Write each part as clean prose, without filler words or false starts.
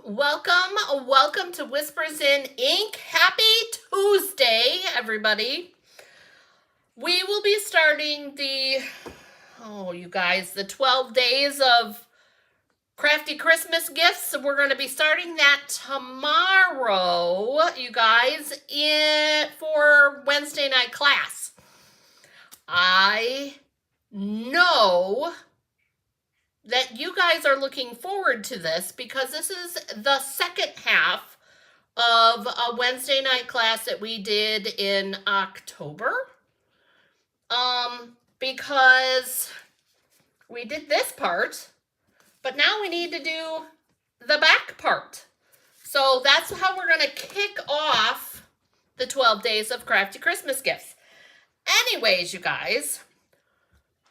Welcome to Whispers in Ink. Happy Tuesday, everybody. We will be starting the 12 days of Crafty Christmas gifts. So we're going to be starting that tomorrow, you guys, for Wednesday night class. I know that you guys are looking forward to this because this is the second half of a Wednesday night class that we did in October. Because we did this part, but now we need to do the back part. So that's how we're going to kick off the 12 days of Crafty Christmas gifts. Anyways, you guys,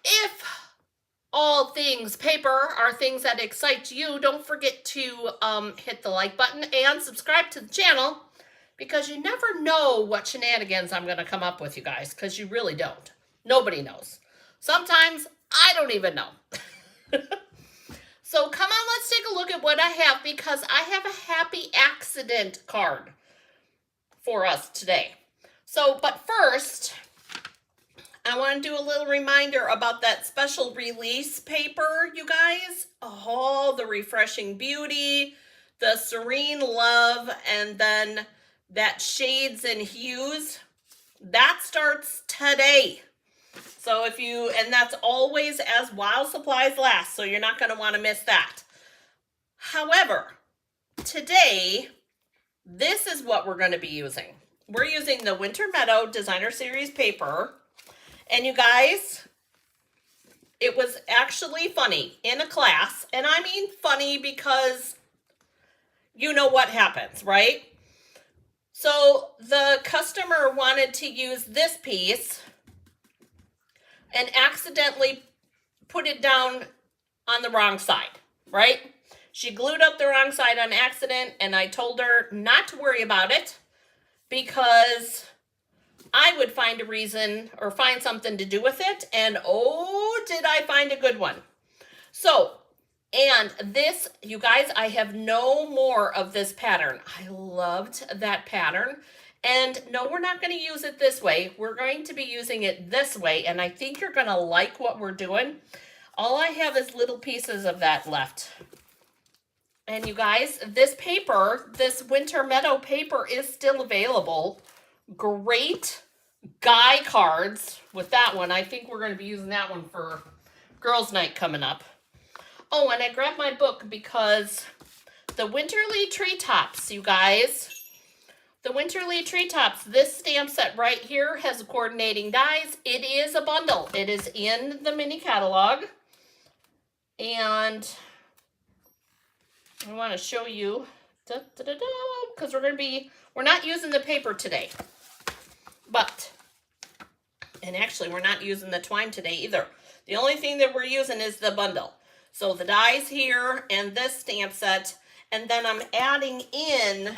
if all things paper are things that excite you, don't forget to hit the like button and subscribe to the channel, because you never know what shenanigans I'm going to come up with, you guys, because you really don't. Nobody knows. Sometimes I don't even know. So come on, let's take a look at what I have, because I have a happy accident card for us today. So, but first, I want to do a little reminder about that special release paper, you guys. Oh, the refreshing beauty, the serene love, and then that shades and hues. That starts today. So and that's always as while supplies last, so you're not going to want to miss that. However, today, this is what we're going to be using. We're using the Winter Meadow Designer Series paper. And you guys, it was actually funny in a class. And I mean funny because you know what happens, right? So the customer wanted to use this piece and accidentally put it down on the wrong side, right? She glued up the wrong side on accident, and I told her not to worry about it because I would find a reason or find something to do with it. And oh, did I find a good one. So, and this, you guys, I have no more of this pattern. I loved that pattern. And no, we're not going to use it this way. We're going to be using it this way. And I think you're going to like what we're doing. All I have is little pieces of that left. And you guys, this paper, this Winter Meadow paper is still available. Great guy cards with that one. I think we're going to be using that one for girls' night coming up. Oh, and I grabbed my book because the Winterly Treetops, you guys. The Winterly Treetops, this stamp set right here has coordinating dies. It is a bundle. It is in the mini catalog. And I want to show you, because we're not using the paper today. But, and actually we're not using the twine today either. The only thing that we're using is the bundle. So the dies here and this stamp set. And then I'm adding in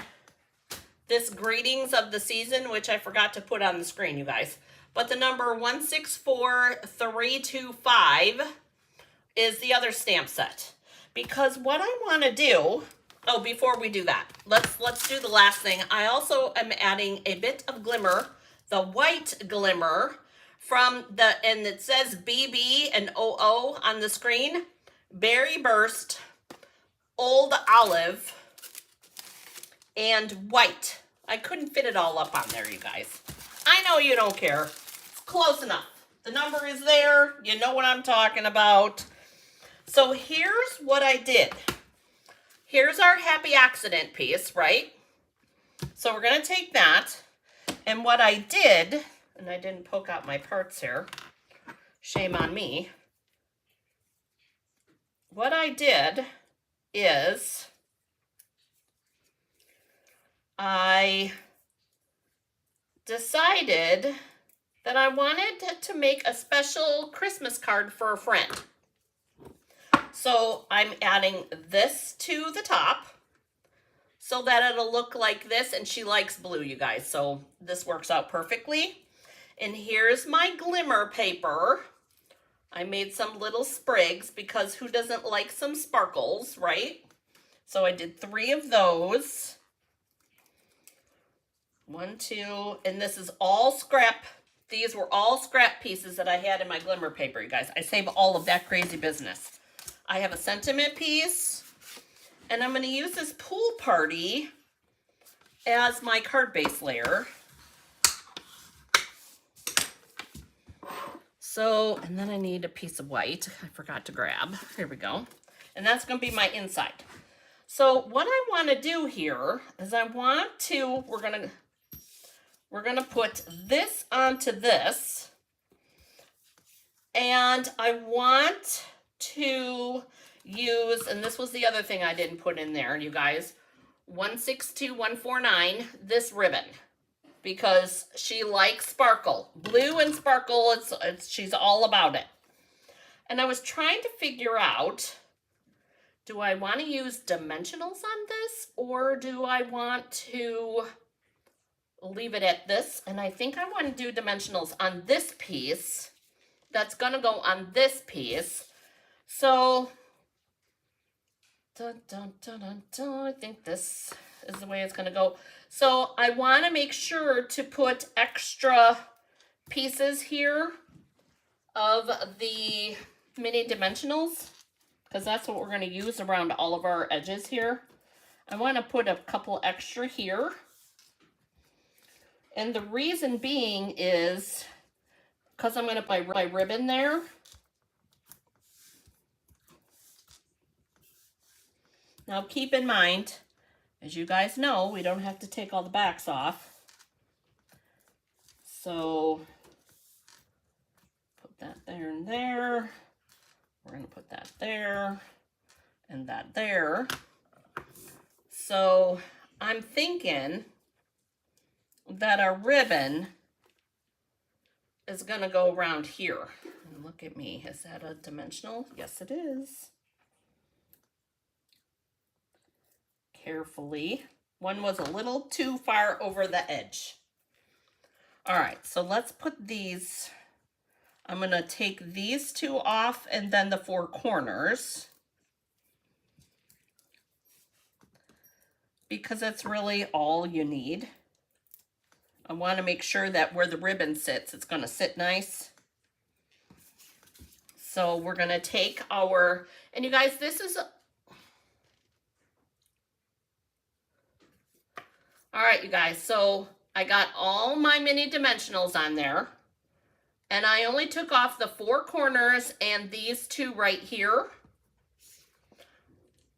this Greetings of the Season, which I forgot to put on the screen, you guys. But the number 164325 is the other stamp set. Because what I want to do, oh, before we do that, let's do the last thing. I also am adding a bit of glimmer, the white glimmer from and it says BB and OO on the screen, Berry Burst, Old Olive, and white. I couldn't fit it all up on there, you guys. I know you don't care. Close enough. The number is there. You know what I'm talking about. So here's what I did. Here's our happy accident piece, right? So we're going to take that. And what I did, and I didn't poke out my parts here. Shame on me. What I did is I decided that I wanted to make a special Christmas card for a friend. So I'm adding this to the top so that it'll look like this, and she likes blue, you guys, so this works out perfectly. And here's my glimmer paper. I made some little sprigs because who doesn't like some sparkles, right? So I did 3 of those. 1, 2, and this is all scrap. These were all scrap pieces that I had in my glimmer paper, you guys. I save all of that crazy business. I have a sentiment piece, and I'm going to use this pool party as my card base layer. So, and then I need a piece of white. I forgot to grab. Here we go. And that's going to be my inside. So what I want to do here is we're going to put this onto this. And I want to use, and this was the other thing I didn't put in there, you guys, 162149, this ribbon, because she likes sparkle. Blue and sparkle, she's all about it. And I was trying to figure out, do I want to use dimensionals on this, or do I want to leave it at this? And I think I want to do dimensionals on this piece. That's going to go on this piece. So, I think this is the way it's going to go. So I want to make sure to put extra pieces here of the mini dimensionals, because that's what we're going to use around all of our edges here. I want to put a couple extra here. And the reason being is because I'm going to put my ribbon there. Now keep in mind, as you guys know, we don't have to take all the backs off. So put that there and there. We're going to put that there and that there. So I'm thinking that our ribbon is going to go around here. And look at me. Is that a dimensional? Yes, it is. Carefully. One was a little too far over the edge. All right, so let's put these. I'm going to take these 2 off and then the 4 corners, because that's really all you need. I want to make sure that where the ribbon sits, it's going to sit nice. So we're going to take our, and you guys, this is, all right, you guys, so I got all my mini dimensionals on there, and I only took off the 4 corners and these 2 right here.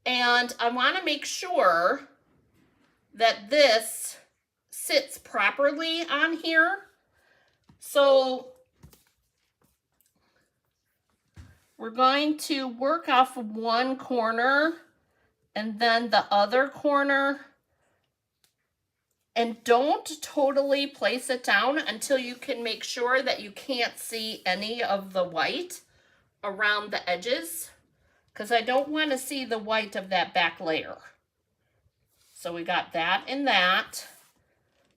And I want to make sure that this sits properly on here. So we're going to work off of 1 corner and then the other corner. And don't totally place it down until you can make sure that you can't see any of the white around the edges, because I don't want to see the white of that back layer. So we got that and that.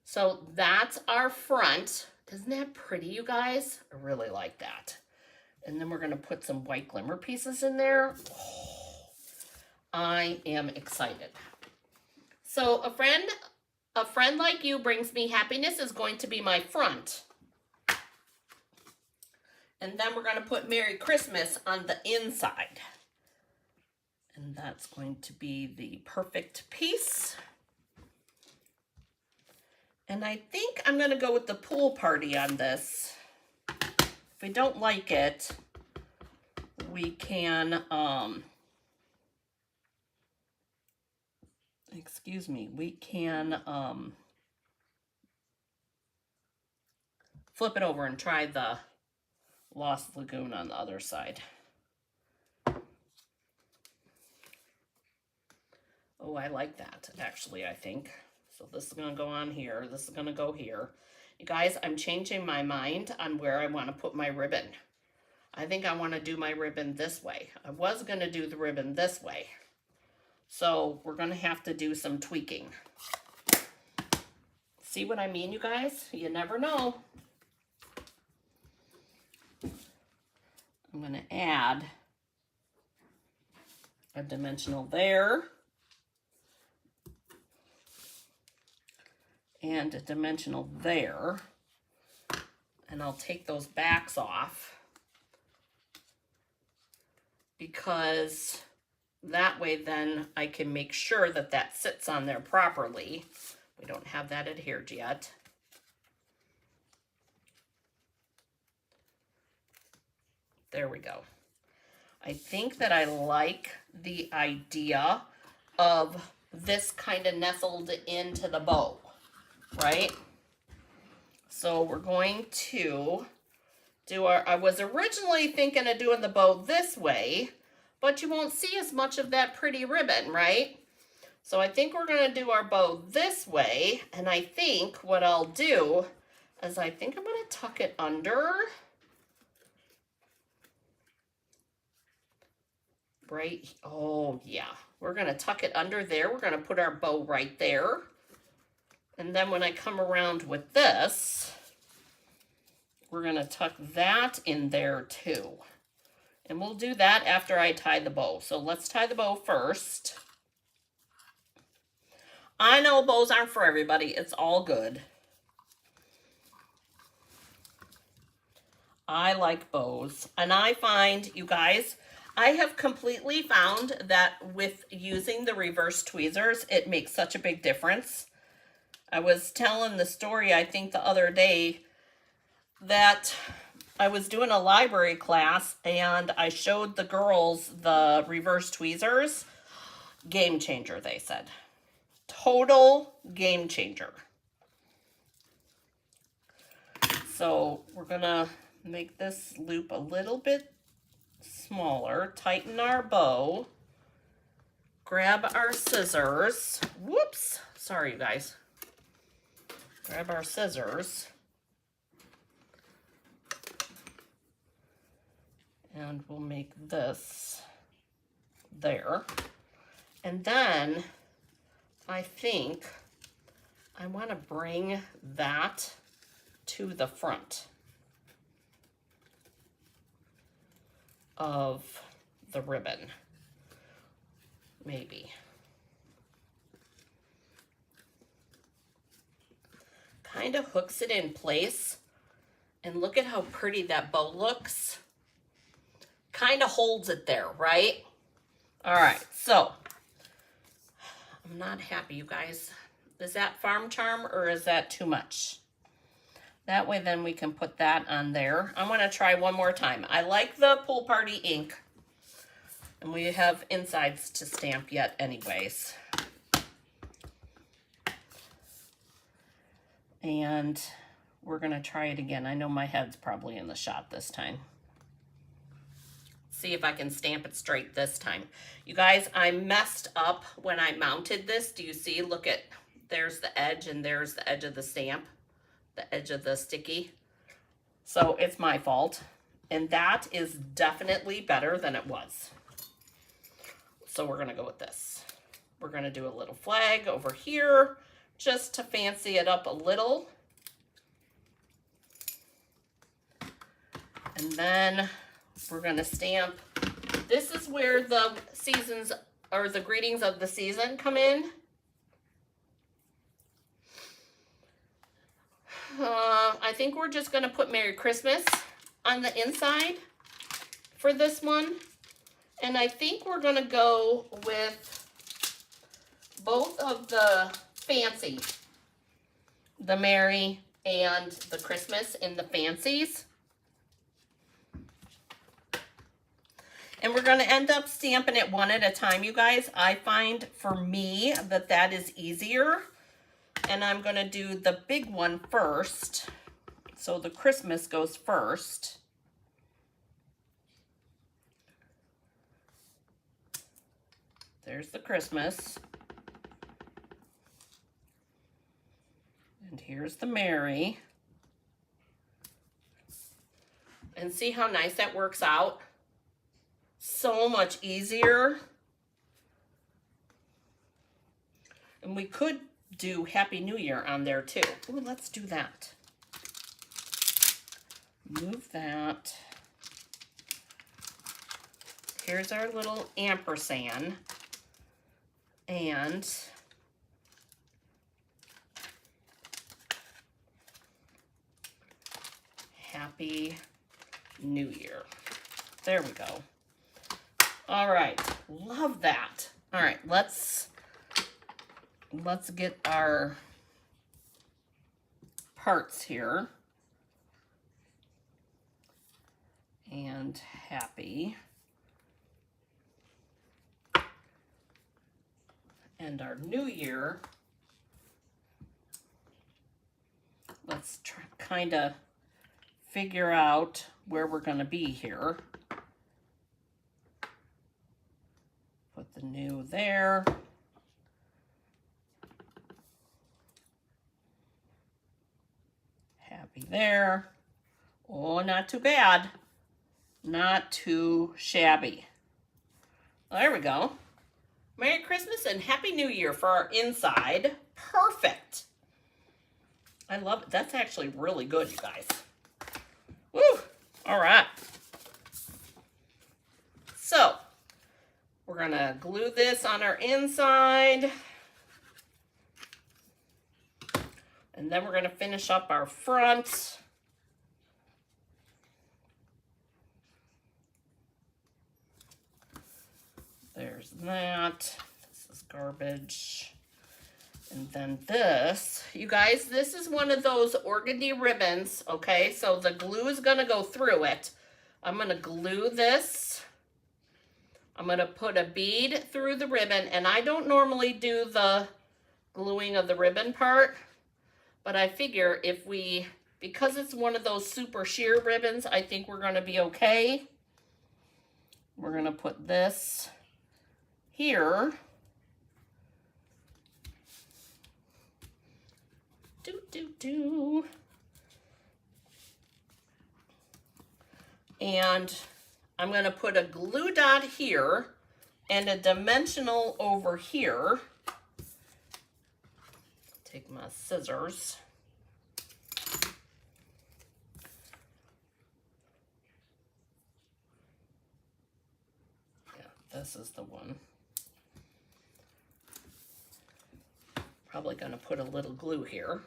So that's our front. Isn't that pretty, you guys? I really like that. And then we're going to put some white glimmer pieces in there. Oh, I am excited. So a friend like you brings me happiness is going to be my front. And then we're going to put Merry Christmas on the inside. And that's going to be the perfect piece. And I think I'm going to go with the pool party on this. If we don't like it, we can, we can flip it over and try the Lost Lagoon on the other side. Oh, I like that, actually, I think. So this is going to go on here. This is going to go here. You guys, I'm changing my mind on where I want to put my ribbon. I think I want to do my ribbon this way. I was going to do the ribbon this way. So we're going to have to do some tweaking. See what I mean, you guys? You never know. I'm going to add a dimensional there. and a dimensional there. And I'll take those backs off because that way then I can make sure that that sits on there properly. We don't have that adhered yet. There we go. I think that I like the idea of this kind of nestled into the bow, right? So we're going to do our, I was originally thinking of doing the bow this way, but you won't see as much of that pretty ribbon, right? So I think we're going to do our bow this way, and I think what I'll do is I think I'm going to tuck it under. Right, oh yeah, we're going to tuck it under there. We're going to put our bow right there. And then when I come around with this, we're going to tuck that in there too. And we'll do that after I tie the bow. So let's tie the bow first. I know bows aren't for everybody. It's all good. I like bows. And I find, you guys, I have completely found that with using the reverse tweezers, it makes such a big difference. I was telling the story, I think the other day, that I was doing a library class and I showed the girls the reverse tweezers. Game changer, they said. Total game changer. So we're gonna make this loop a little bit smaller, tighten our bow, grab our scissors. Whoops, sorry you guys. Grab our scissors. And we'll make this there. And then I think I want to bring that to the front of the ribbon, maybe. Kind of hooks it in place, and look at how pretty that bow looks. Kind of holds it there, right? All right, so I'm not happy, you guys. Is that Farm Charm or is that too much? That way then we can put that on there. I'm gonna try one more time. I like the Pool Party ink. And we have insides to stamp yet anyways. And we're gonna try it again. I know my head's probably in the shot this time. See if I can stamp it straight this time. You guys, I messed up when I mounted this. Do you see? Look at, there's the edge and there's the edge of the stamp. The edge of the sticky. So it's my fault. And that is definitely better than it was. So we're gonna go with this. We're gonna do a little flag over here just to fancy it up a little. And then we're gonna stamp. This is where the seasons or the greetings of the season come in. I think we're just going to put Merry Christmas on the inside for this one. And I think we're going to go with both of the fancy, the Merry and the Christmas in the fancies. And we're going to end up stamping it one at a time, you guys. I find for me that that is easier. And I'm going to do the big one first. So the Christmas goes first. There's the Christmas. And here's the Merry. And see how nice that works out? So much easier. And we could do Happy New Year on there too. Ooh, let's do that. Move that. Here's our little ampersand. And Happy New Year. There we go. All right, love that. All right, let's get our parts here. And happy. And our new year. Let's kind of figure out where we're going to be here. Put the new there. Happy there. Oh, not too bad. Not too shabby. Well, there we go. Merry Christmas and Happy New Year for our inside. Perfect. I love it. That's actually really good, you guys. Woo! All right. So, we're going to glue this on our inside. And then we're going to finish up our front. There's that. This is garbage. And then this, you guys, this is one of those organdy ribbons, okay? So the glue is going to go through it. I'm going to glue this. I'm going to put a bead through the ribbon, and I don't normally do the gluing of the ribbon part, but I figure if we, because it's one of those super sheer ribbons, I think we're going to be okay. We're going to put this here. And I'm going to put a glue dot here and a dimensional over here. Take my scissors. Yeah, this is the one. Probably going to put a little glue here.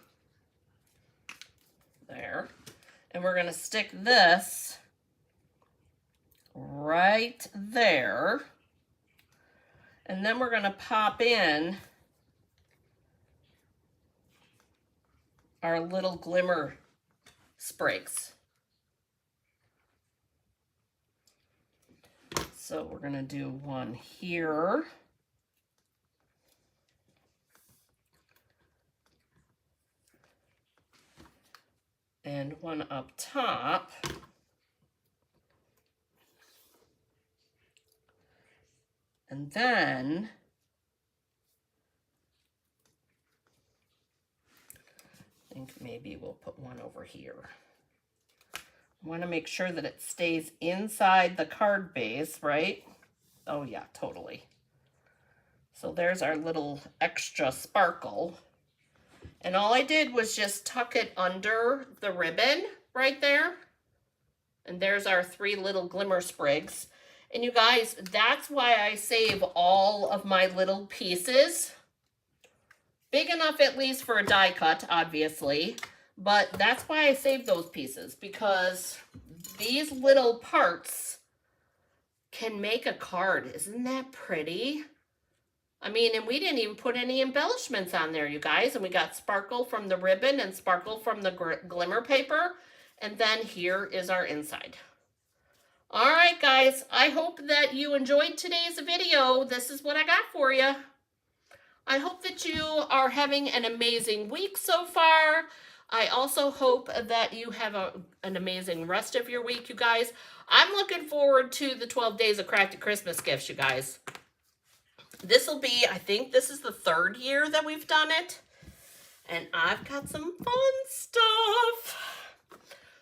There. And we're going to stick this right there. And then we're going to pop in our little glimmer sprigs. So we're going to do one here. And one up top. And then I think maybe we'll put one over here. I want to make sure that it stays inside the card base, right? Oh yeah, totally. So there's our little extra sparkle. And all I did was just tuck it under the ribbon right there. And there's our 3 little glimmer sprigs. And you guys, that's why I save all of my little pieces. Big enough at least for a die cut, obviously. But that's why I save those pieces. Because these little parts can make a card. Isn't that pretty? I mean, and we didn't even put any embellishments on there, you guys. And we got sparkle from the ribbon and sparkle from the glimmer paper. And then here is our inside. All right, guys. I hope that you enjoyed today's video. This is what I got for you. I hope that you are having an amazing week so far. I also hope that you have an amazing rest of your week, you guys. I'm looking forward to the 12 days of Crafty Christmas gifts, you guys. This will be, I think this is the 3rd year that we've done it. And I've got some fun stuff.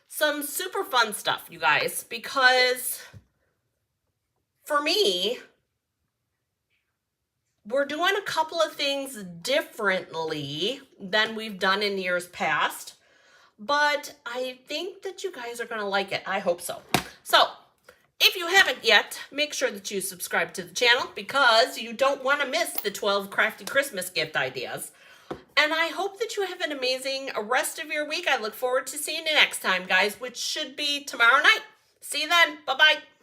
Some super fun stuff, you guys. Because for me, we're doing a couple of things differently than we've done in years past. But I think that you guys are going to like it. I hope so. So, if you haven't yet, make sure that you subscribe to the channel because you don't want to miss the 12 Crafty Christmas gift ideas. And And I hope that you have an amazing rest of your week. I look forward to seeing you next time, guys, which should be tomorrow night. See you then. Bye-bye.